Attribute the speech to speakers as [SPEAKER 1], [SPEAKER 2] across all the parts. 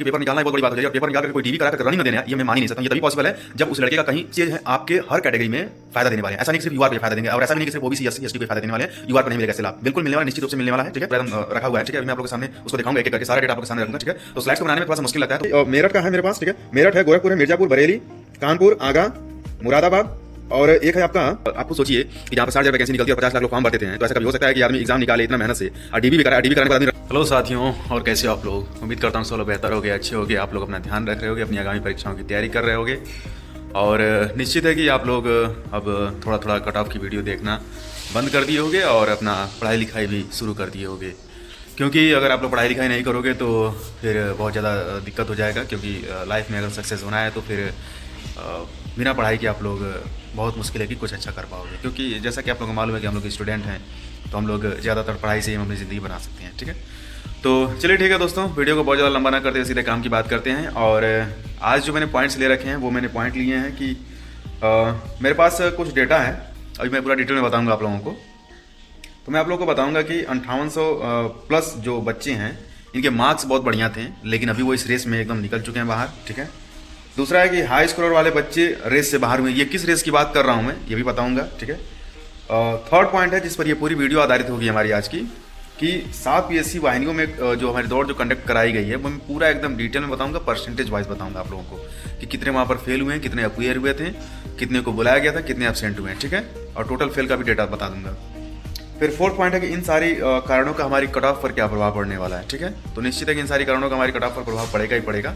[SPEAKER 1] Paper निकालना है बहुत बड़ी बात हो जाएगी। पेपर निकाल कर कोई डीवी करा कर रनिंग में देना है, ये मैं मान ही नहीं सकता। ये तभी पॉसिबल है जब उस लड़के का कहीं चीज है आपके हर कैटेगरी में फायदा देने वाले हैं। ऐसा नहीं सिर्फ यूआर पे फायदा देंगे, और ऐसा भी नहीं कि सिर्फ ओबीसी एससी एसटी को फायदा देने वाले हैं। यूआर पर नहीं मिलेगा इससे लाभ, बिल्कुल मिलने वाला, निश्चित रूप से मिलने वाला है। ठीक है, एकदम रखा हुआ है। ठीक है, मैं आप लोगों के सामने उसको दिखाऊंगा, एक एक करके सारा डेटा आपके सामने रखूंगा। ठीक है, तो स्लाइड्स को बनाने में थोड़ा सा मुश्किल लगता है। तो मेरठ का है मेरे पास। ठीक है, मेरठ है, गोरखपुर है, मिर्जापुर, बरेली, कानपुर, आगरा, मुरादाबाद, और एक है आपका, आपको सोचिए कि जहाँ पर 60,000 वैकेंसी निकलती है और 50 लाख लोग फॉर्म भरते हैं, तो ऐसा कभी हो सकता है कि आदमी एग्जाम निकाले इतना मेहनत से और डीबी भी करा, डीबी कराने के बाद आदमी। हेलो साथियों, और कैसे हो आप लोग? उम्मीद करता हूँ सब लोग बेहतर हो गए, अच्छे हो गए। आप लोग अपना ध्यान रख रहे होगे, अपनी आगामी परीक्षाओं की तैयारी कर रहे होगे, और निश्चित है कि आप लोग अब थोड़ा थोड़ा कट ऑफ की वीडियो देखना बंद कर दिए होगे और अपना पढ़ाई लिखाई भी शुरू कर दिए होगे। क्योंकि अगर आप लोग पढ़ाई लिखाई नहीं करोगे तो फिर बहुत ज़्यादा दिक्कत हो जाएगा। क्योंकि लाइफ में अगर सक्सेस होना है तो फिर बिना पढ़ाई के आप लोग बहुत मुश्किल है कि कुछ अच्छा कर पाओगे। क्योंकि जैसा कि आप लोगों को मालूम है कि हम लोग स्टूडेंट हैं, तो हम लोग ज़्यादातर पढ़ाई से ही हम अपनी ज़िंदगी बना सकते हैं। ठीक है, तो चलिए ठीक है दोस्तों, वीडियो को बहुत ज़्यादा लंबा ना करते हुए सीधे काम की बात करते हैं। और आज जो मैंने पॉइंट्स ले रखे हैं वो मैंने पॉइंट लिए हैं कि मेरे पास कुछ डेटा है, अभी मैं पूरा डिटेल में बताऊँगा आप लोगों को। तो मैं आप लोगों को बताऊँगा कि 5800 प्लस जो बच्चे हैं इनके मार्क्स बहुत बढ़िया थे, लेकिन अभी वो इस रेस में एकदम निकल चुके हैं बाहर। ठीक है, दूसरा है कि हाई स्कोर वाले बच्चे रेस से बाहर हुए। ये किस रेस की बात कर रहा हूँ मैं, ये भी बताऊंगा। ठीक है, थर्ड पॉइंट है जिस पर ये पूरी वीडियो आधारित होगी हमारी आज की, कि 7 पीएससी वाहिनियों में जो हमारी दौड़ जो कंडक्ट कराई गई है वो मैं पूरा एकदम डिटेल में बताऊंगा, परसेंटेज वाइज बताऊंगा आप लोगों को कि कितने वहाँ पर फेल हुए हैं, कितने अपीयर हुए थे, कितने को बुलाया गया था, कितने एब्सेंट हुए हैं। ठीक है, और टोटल फेल का भी डेटा बता दूंगा। फिर फोर्थ पॉइंट है कि इन सारी कारणों का हमारी कट ऑफ पर क्या प्रभाव पड़ने वाला है। ठीक है, तो निश्चित है कि इन सारी कारणों का हमारी कट ऑफ पर प्रभाव पड़ेगा ही पड़ेगा।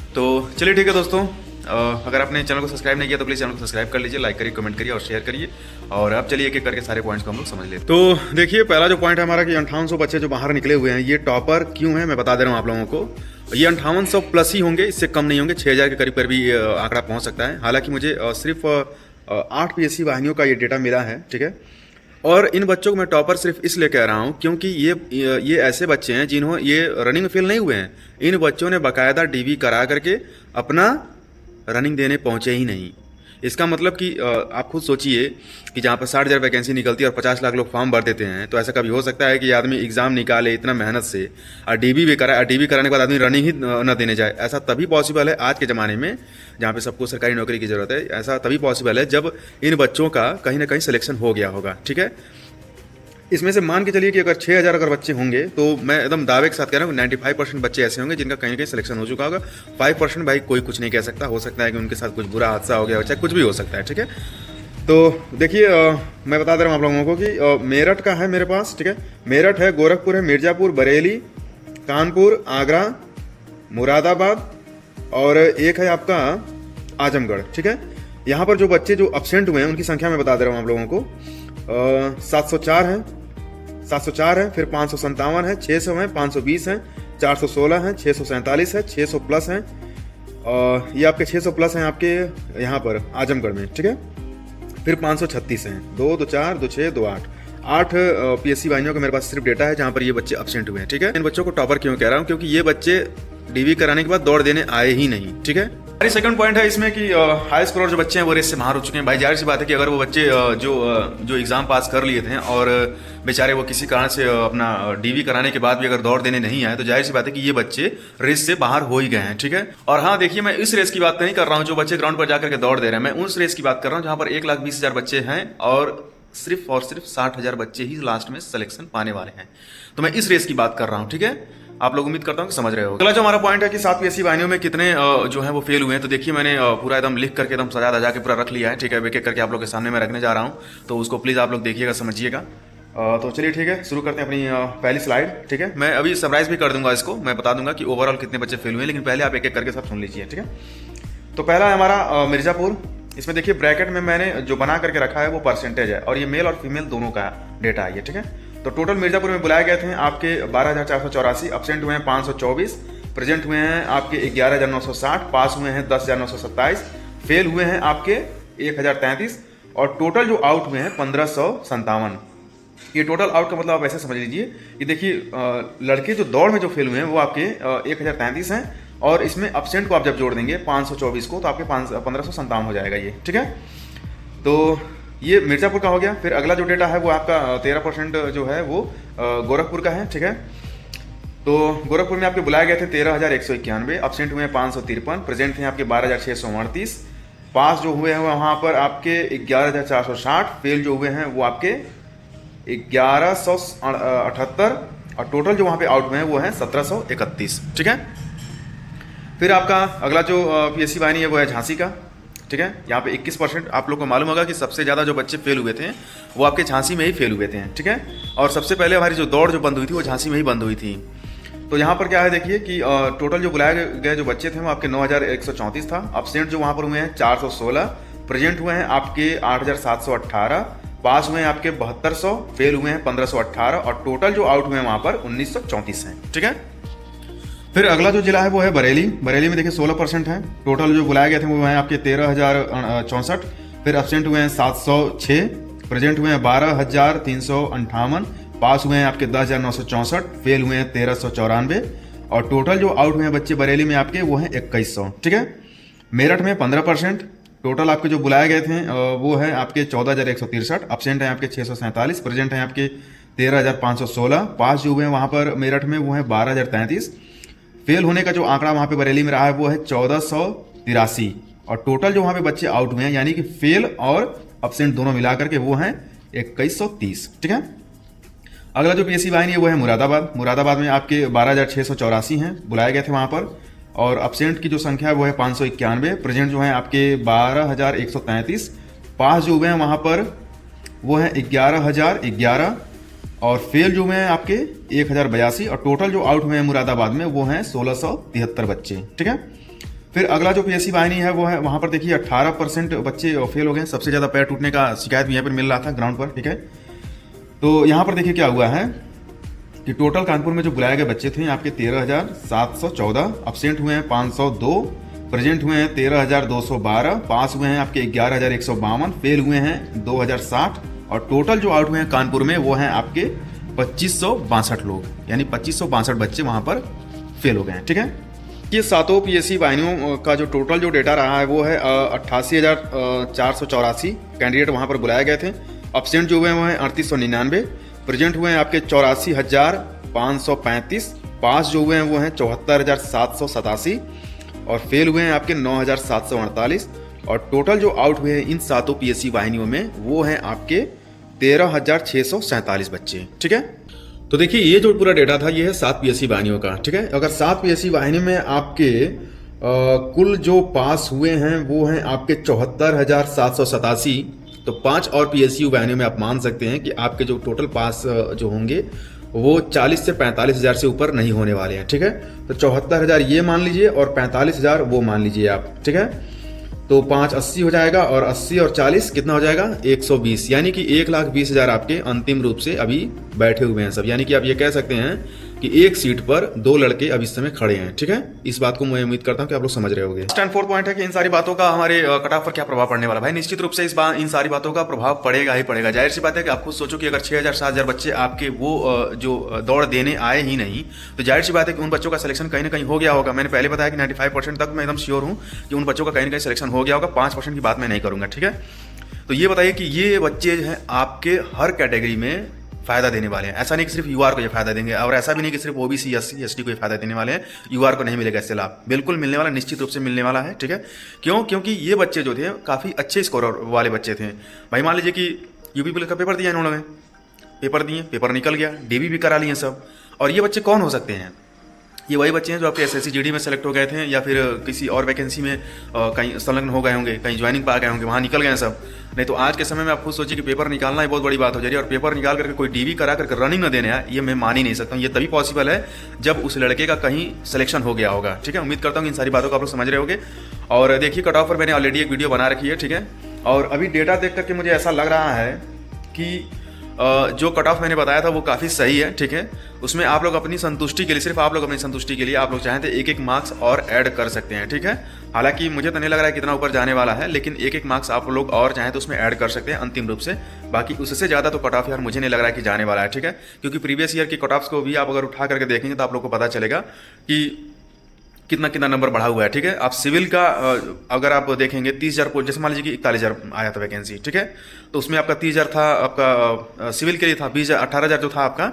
[SPEAKER 1] तो चलिए ठीक है दोस्तों, अगर आपने चैनल को सब्सक्राइब नहीं किया तो प्लीज़ चैनल को सब्सक्राइब कर लीजिए, लाइक करिए, कमेंट करिए और शेयर करिए। और अब चलिए एक एक करके सारे पॉइंट्स को हम लोग समझ लेते हैं। तो देखिए, पहला जो पॉइंट है हमारा कि 5800 बच्चे जो बाहर निकले हुए हैं, ये टॉपर क्यों है मैं बता दे रहा हूँ आप लोगों को। ये 5800 प्लस ही होंगे, इससे कम नहीं होंगे। 6000 के करीब पर भी आंकड़ा पहुँच सकता है। हालांकि मुझे सिर्फ 8 पीएससी वाहिनियों का ये डेटा मिला है। ठीक है, और इन बच्चों को मैं टॉपर सिर्फ इसलिए कह रहा हूँ क्योंकि ये ऐसे बच्चे हैं जिन्होंने ये रनिंग में फेल नहीं हुए हैं। इन बच्चों ने बाकायदा डीवी करा करके अपना रनिंग देने पहुंचे ही नहीं। इसका मतलब कि आप खुद सोचिए कि जहाँ पर 60,000 वैकेंसी निकलती है और 50 लाख लोग फॉर्म भर देते हैं, तो ऐसा कभी हो सकता है कि आदमी एग्जाम निकाले इतना मेहनत से और डीबी भी कराए, और डीबी कराने के बाद आदमी रनिंग ही न देने जाए। ऐसा तभी पॉसिबल है आज के ज़माने में जहाँ पे सबको सरकारी नौकरी की ज़रूरत है। ऐसा तभी पॉसिबल है जब इन बच्चों का कहीं ना कहीं सिलेक्शन हो गया होगा। ठीक है, इसमें से मान के चलिए कि अगर 6000 अगर बच्चे होंगे तो मैं एकदम दावे के साथ कह रहा हूँ 95% बच्चे ऐसे होंगे जिनका कहीं ना कहीं सिलेक्शन हो चुका होगा। 5% भाई कोई कुछ नहीं कह सकता, हो सकता है कि उनके साथ कुछ बुरा हादसा हो गया हो, चाहे कुछ भी हो सकता है। ठीक है, तो देखिए मैं बता दे रहा हूँ आप लोगों को कि मेरठ का है मेरे पास। ठीक है, मेरठ है, गोरखपुर है, मिर्जापुर, बरेली, कानपुर, आगरा, मुरादाबाद, और एक है आपका आजमगढ़। ठीक है, यहाँ पर जो बच्चे जो एब्सेंट हुए हैं उनकी संख्या मैं बता दे रहा हूँ आप लोगों को। 704 है, 704 है, फिर 557 है, 600 है, 520 है, 416 है, 647 है, 600 प्लस हैं। ये आपके 600 प्लस हैं आपके यहाँ पर आजमगढ़ में। ठीक है, फिर 536 हैं, 2, 2, 4, 2, 6, 2, 8 8 पीएससी वाहिनियों का मेरे पास सिर्फ डेटा है जहाँ पर ये बच्चे एब्सेंट हुए हैं। ठीक है, इन बच्चों को टॉपर क्यों कह रहा हूँ, क्योंकि ये बच्चे डीवी कराने के बाद दौड़ देने आए ही नहीं। ठीक है, सेकंड पॉइंट है इसमें कि हाई स्कोर जो बच्चे हैं वो रेस से बाहर हो चुके हैं। भाई जाहिर सी बात है कि अगर वो बच्चे जो एग्जाम पास कर लिए थे और बेचारे वो किसी कारण से अपना डीवी कराने के बाद भी अगर दौड़ देने नहीं आए, तो जाहिर सी बात है कि ये बच्चे रेस से बाहर हो ही गए हैं। ठीक है, और हाँ देखिए, मैं इस रेस की बात नहीं कर रहा हूँ जो बच्चे ग्राउंड पर जाकर के दौड़ दे रहे हैं, मैं उस रेस की बात कर रहा हूँ जहाँ पर 1,20,000 बच्चे हैं और सिर्फ 60,000 बच्चे ही लास्ट में सिलेक्शन पाने वाले हैं। तो मैं इस रेस की बात कर रहा हूँ। ठीक है, आप लोग उम्मीद करता हूँ कि समझ रहे हो। अगला जो हमारा पॉइंट है कि 7 पीएससी वाहिनियों में कितने जो है वो फेल हुए हैं, तो देखिए मैंने पूरा एकदम लिख करके एकदम सजा दजा के पूरा रख लिया है। ठीक है, एक एक करके आप लोग के सामने मैं रखने जा रहा हूँ, तो उसको प्लीज़ आप लोग देखिएगा, समझिएगा। तो चलिए ठीक है, शुरू करते हैं अपनी पहली स्लाइड। ठीक है, मैं अभी समराइज भी कर दूंगा इसको, मैं बता दूंगा कि ओवरऑल कितने बच्चे फेल हुए हैं, लेकिन पहले आप एक एक करके सब सुन लीजिए। ठीक है, तो पहला है हमारा मिर्जापुर। इसमें देखिए ब्रैकेट में मैंने जो बना करके रखा है वो परसेंटेज है, और ये मेल और फीमेल दोनों का डेटा है ये। ठीक है, तो टोटल मिर्जापुर में बुलाए गए थे आपके 12,484, एब्सेंट हुए हैं 524, प्रेजेंट हुए हैं आपके 11,960, पास हुए हैं 10,927, फेल हुए हैं आपके 1,033, और टोटल जो आउट हुए हैं 1,557। ये टोटल आउट का मतलब आप ऐसे समझ लीजिए, ये देखिए लड़के जो दौड़ में जो फेल हुए हैं वो आपके 1,033 हैं, और इसमें एब्सेंट को आप जब जोड़ देंगे 524 को तो आपके 1,557 हो जाएगा ये। ठीक है, तो ये मिर्जापुर का हो गया। फिर अगला जो डेटा है वो आपका 13% जो है वो गोरखपुर का है। ठीक है, तो गोरखपुर में आपके बुलाए गए थे 13,191, एब्सेंट हुए हैं 553, प्रेजेंट थे आपके 12,638, पास जो हुए हैं वहाँ पर आपके 11,460, फेल जो हुए हैं वो आपके 1178 और टोटल जो वहाँ पे आउट हुए हैं वो हैं 1731। ठीक है। फिर आपका अगला जो पीएससी वाहिनी है वो है झांसी का। ठीक है, यहाँ पे 21%। आप लोग को मालूम होगा कि सबसे ज़्यादा जो बच्चे फेल हुए थे वो आपके झांसी में ही फेल हुए थे। ठीक है, और सबसे पहले हमारी जो दौड़ जो बंद हुई थी वो झांसी में ही बंद हुई थी। तो यहाँ पर क्या है देखिए कि टोटल जो बुलाए गए जो बच्चे थे वो आपके 9,134 था, एब्सेंट जो वहाँ पर हुए हैं 416, प्रेजेंट हुए हैं आपके 8,718, पास हुए हैं आपके 7200, फेल हुए हैं 1518 और टोटल जो आउट हुए हैं वहाँ पर 1934 हैं। ठीक है। फिर अगला जो जिला है वो है बरेली। बरेली में देखिए 16% है, टोटल जो बुलाए गए थे वो हैं आपके 13,064, फिर एब्सेंट हुए हैं 706, प्रेजेंट हुए हैं 12,358, पास हुए हैं आपके 10,964, फेल हुए हैं 1,394 और टोटल जो आउट हुए हैं बच्चे बरेली में आपके वो हैं 2,100। ठीक है। मेरठ में 15%, टोटल आपके जो बुलाए गए थे वो है आपके 14,163, एब्सेंट हैं आपके 647, प्रेजेंट हैं आपके 13,516, पास जो हुए हैं वहाँ पर मेरठ में वो हैं 12,033, फेल होने का जो आंकड़ा वहाँ पे बरेली में रहा है वो है 1,483 और टोटल जो वहाँ पे बच्चे आउट हुए हैं यानी कि फेल और एब्सेंट दोनों मिलाकर के वो हैं 2,130। ठीक है। अगला जो पीएससी वाहिनी है वो है मुरादाबाद। मुरादाबाद में आपके 12,684 हैं, बुलाए गए थे वहाँ पर और एब्सेंट की जो संख्या है वो है 591, प्रेजेंट जो है आपके 12,133, पास जो हुए हैं वहाँ पर वो हैं 11,011 और फेल जो हुए हैं आपके 1,082 और टोटल जो आउट हुए हैं मुरादाबाद में वो हैं 1,673 बच्चे। ठीक है। फिर अगला जो पीएससी वाहिनी है वो है वहाँ पर देखिए 18% बच्चे फेल हो गए। सबसे ज़्यादा पैर टूटने का शिकायत भी यहाँ पर मिल रहा था ग्राउंड पर। ठीक है, तो यहाँ पर देखिए क्या हुआ है कि टोटल कानपुर में जो बुलाए गए बच्चे थे आपके 13,714, एब्सेंट हुए हैं 502, प्रेजेंट हुए हैं 13,212, पास हुए हैं आपके 11,152, फेल हुए हैं 2,060 और टोटल जो आउट हुए हैं कानपुर में वो हैं आपके 2,562 लोग, यानी 2,562 बच्चे वहाँ पर फेल हो गए हैं। ठीक है। ये सातों पीएससी वाहिनियों का जो टोटल जो डेटा रहा है वो है 88,484 कैंडिडेट वहाँ पर बुलाए गए थे, एब्सेंट जो हुए हैं वो हैं 3,899, प्रेजेंट हुए हैं आपके 84,535, पास जो हुए हैं वो हैं 74,787 और फेल हुए हैं आपके 9,748 और टोटल जो आउट हुए हैं इन सातों पीएससी वाहिनियों में वो हैं आपके 13,647 बच्चे। ठीक है। तो देखिए ये जो पूरा डेटा था ये है 7 पीएससी वाहिनियों का। ठीक है। अगर 7 पीएससी वाहिनी में आपके कुल जो पास हुए हैं वो हैं आपके 74,787, तो 5 और पीएसयू वाहिनियों में आप मान सकते हैं कि आपके जो टोटल पास जो होंगे वो 40 से 45,000 से ऊपर नहीं होने वाले हैं। ठीक है, तो 74,000 ये मान लीजिए और 45,000 वो मान लीजिए आप। ठीक है, तो 5 80 हो जाएगा और 80 और 40 कितना हो जाएगा 120, यानी कि 1,20,000 आपके अंतिम रूप से अभी बैठे हुए हैं सब। यानी कि आप ये कह सकते हैं कि एक सीट पर 2 लड़के अभी इस समय खड़े हैं। ठीक है, इस बात को मैं उम्मीद करता हूं कि आप लोग समझ रहे होंगे। स्टैंड 4 पॉइंट है कि इन सारी बातों का हमारे कट ऑफ पर क्या प्रभाव पड़ने वाला। भाई निश्चित रूप से इस बार इन सारी बातों का प्रभाव पड़ेगा ही पड़ेगा। जाहिर सी बात है कि आप खुद सोचो कि अगर 6,000 7,000 बच्चे आपके वो जो दौड़ देने आए ही नहीं, तो जाहिर सी बात है कि उन बच्चों का सिलेक्शन कहीं ना कहीं हो गया होगा। मैंने पहले बताया कि 95% तक मैं एकदम श्योर हूँ कि उन बच्चों का कहीं ना कहीं सिलेक्शन हो गया होगा। 5% की बात मैं नहीं करूँगा। ठीक है, तो ये बताइए कि ये बच्चे हैं आपके हर कैटेगरी में फायदा देने वाले हैं। ऐसा नहीं कि सिर्फ यूआर को ये फायदा देंगे और ऐसा भी नहीं कि सिर्फ ओबीसी एससी एसटी को ये फायदा देने वाले हैं, यूआर को नहीं मिलेगा इससे लाभ। बिल्कुल मिलने वाला, निश्चित रूप से मिलने वाला है। ठीक है, क्यों? क्योंकि ये बच्चे जो थे काफ़ी अच्छे स्कोर वाले बच्चे थे। भाई मान लीजिए कि यूपी पुलिस का पेपर दिया इन्होंने, पेपर दिए, पेपर निकल गया, डीबी भी करा लिए सब। और ये बच्चे कौन हो सकते हैं? ये वही बच्चे हैं जो आपके एसएससी जीडी में सेलेक्ट हो गए थे या फिर किसी और वैकेंसी में कहीं संलग्न हो गए होंगे, कहीं ज्वाइनिंग पा गए होंगे, वहाँ निकल गए हैं सब। नहीं तो आज के समय में आप खुद सोचिए कि पेपर निकालना ही बहुत बड़ी बात हो जा रही है और पेपर निकाल करके कोई डीवी करा करके रनिंग न देने आए, ये मैं मान ही नहीं सकता हूँ। ये तभी पॉसिबल है जब उस लड़के का कहीं सिलेक्शन हो गया होगा। ठीक है, उम्मीद करता हूँ इन सारी बातों को आप लोग समझ रहे होंगे। और देखिए कट ऑफ पर मैंने ऑलरेडी एक वीडियो बना रखी है। ठीक है, और अभी डेटा देख करके मुझे ऐसा लग रहा है कि जो कट ऑफ मैंने बताया था वो काफ़ी सही है। ठीक है, उसमें आप लोग अपनी संतुष्टि के लिए, सिर्फ आप लोग अपनी संतुष्टि के लिए आप लोग चाहें तो एक मार्क्स और ऐड कर सकते हैं। ठीक है, हालांकि मुझे तो नहीं लग रहा है कितना ऊपर जाने वाला है, लेकिन एक मार्क्स आप लोग और चाहें तो उसमें ऐड कर सकते हैं अंतिम रूप से। बाकी उससे ज़्यादा तो कट ऑफ यार मुझे नहीं लग रहा है कि जाने वाला है। ठीक है, क्योंकि प्रीवियस ईयर की कट ऑफ्स को भी आप अगर उठा करके देखेंगे तो आप लोग को पता चलेगा कि कितना कितना नंबर बढ़ा हुआ है। ठीक है, आप सिविल का अगर आप देखेंगे 30,000 पोस्ट, जैसे मान लीजिए कि 41,000 आया था वैकेंसी। ठीक है, तो उसमें आपका 30,000 था आपका सिविल के लिए था, 18,000 जो था आपका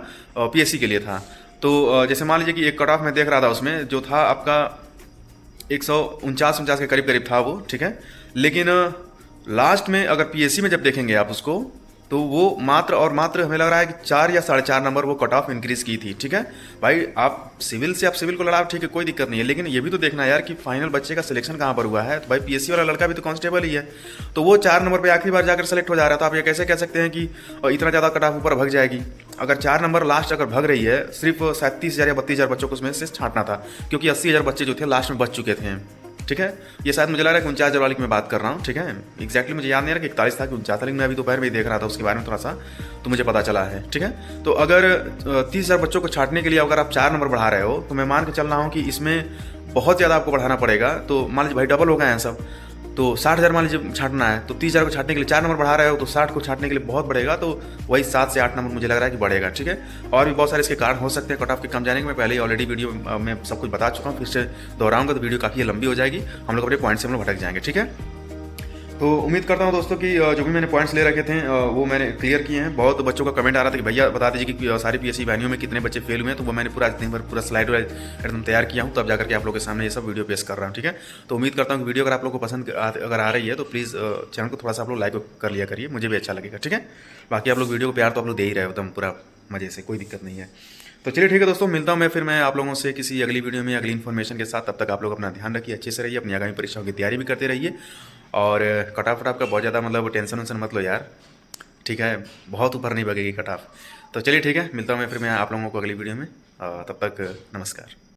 [SPEAKER 1] पीएससी के लिए था। तो जैसे मान लीजिए कि एक कट ऑफ मैं देख रहा था, उसमें जो था आपका 149 के करीब करीब था वो, ठीक है। लेकिन लास्ट में अगर पीएससी में जब देखेंगे आप उसको, तो वो मात्र और मात्र हमें लग रहा है कि 4 या 4.5 नंबर वो कट ऑफ इंक्रीज की थी, ठीक है। भाई आप सिविल से आप सिविल को लड़ाओ, ठीक है, कोई दिक्कत नहीं है, लेकिन ये भी तो देखना है यार कि फाइनल बच्चे का सिलेक्शन कहाँ पर हुआ है। तो भाई पीएससी वाला लड़का भी तो कांस्टेबल ही है, तो वो 4 नंबर पे आखिरी बार जाकर सेलेक्ट हो जा रहा था। आप ये कैसे कह सकते हैं कि इतना ज़्यादा कट ऑफ ऊपर भग जाएगी। अगर 4 नंबर लास्ट अगर भग रही है, सिर्फ 37,000 या 32,000 बच्चों को उसमें से छांटना था, क्योंकि 80,000 बच्चे जो थे लास्ट में बच चुके थे, ठीक है। ये शायद मुझे लग रहा है कि 49,000 वाली की मैं बात कर रहा हूँ, ठीक है। एक्जैक्टली मुझे याद नहीं रहा कि 41 था कि 49 था, लेकिन मैं अभी दोपहर में ही देख रहा था उसके बारे में थोड़ा सा, तो मुझे पता चला है, ठीक है। तो अगर 30,000 बच्चों को छांटने के लिए अगर आप 4 नंबर बढ़ा रहे हो, तो मैं मान के चल रहा हूँ कि इसमें बहुत ज़्यादा आपको बढ़ाना पड़ेगा। तो मान लीजिए भाई डबल हो गए हैं सब, तो 60,000 मान लीजिए छांटना है, तो 30,000 को छांटने के लिए 4 नंबर बढ़ा रहे हो, तो 60 को छांटने के लिए बहुत बढ़ेगा, तो वही 7 से 8 नंबर मुझे लग रहा है कि बढ़ेगा, ठीक है। और भी बहुत सारे इसके कारण हो सकते हैं कट ऑफ के कम जाने के। मैं पहले ही ऑलरेडी वीडियो में सब कुछ बता चुका हूँ, फिर से दोहराऊंगा तो वीडियो काफ़ी लंबी हो जाएगी, हम लोग अपने पॉइंट से हम लोग भटक जाएंगे, ठीक है। तो उम्मीद करता हूँ दोस्तों कि जो भी मैंने पॉइंट्स ले रखे थे वो मैंने क्लियर किए हैं। बहुत बच्चों का कमेंट आ रहा था कि भैया बता दीजिए कि सारी पीएससी वाहिनियों में कितने बच्चे फेल हुए हैं, तो वो मैंने पूरा दिन भर पूरा स्लाइड एकदम तैयार किया हूँ, तब जाकर के आप लोगों के सामने ये सब वीडियो पेश कर रहा हूँ, ठीक है। तो उम्मीद करता हूँ कि वीडियो अगर आप लोग को पसंद अगर आ रही है तो प्लीज़ चैनल को थोड़ा सा आप लोग लाइक कर लिया करिए, मुझे भी अच्छा लगेगा, ठीक है। बाकी आप लोग वीडियो को प्यार तो आप लोग दे ही रहे हो एकदम पूरा मज़े से, कोई दिक्कत नहीं है। तो चलिए ठीक है दोस्तों, मिलता हूँ मैं आप लोगों से किसी अगली वीडियो में अगली इन्फॉर्मेशन के साथ। तब तक आप लोग अपना ध्यान रखिए, अच्छे से रहिए, अपनी आगामी परीक्षाओं की तैयारी भी करते रहिए, और कट ऑफ का बहुत ज़्यादा मतलब टेंशन वेंशन मत लो यार, ठीक है, बहुत ऊपर नहीं भगेगी कट ऑफ। तो चलिए ठीक है, मिलता हूँ मैं आप लोगों को अगली वीडियो में, तब तक नमस्कार।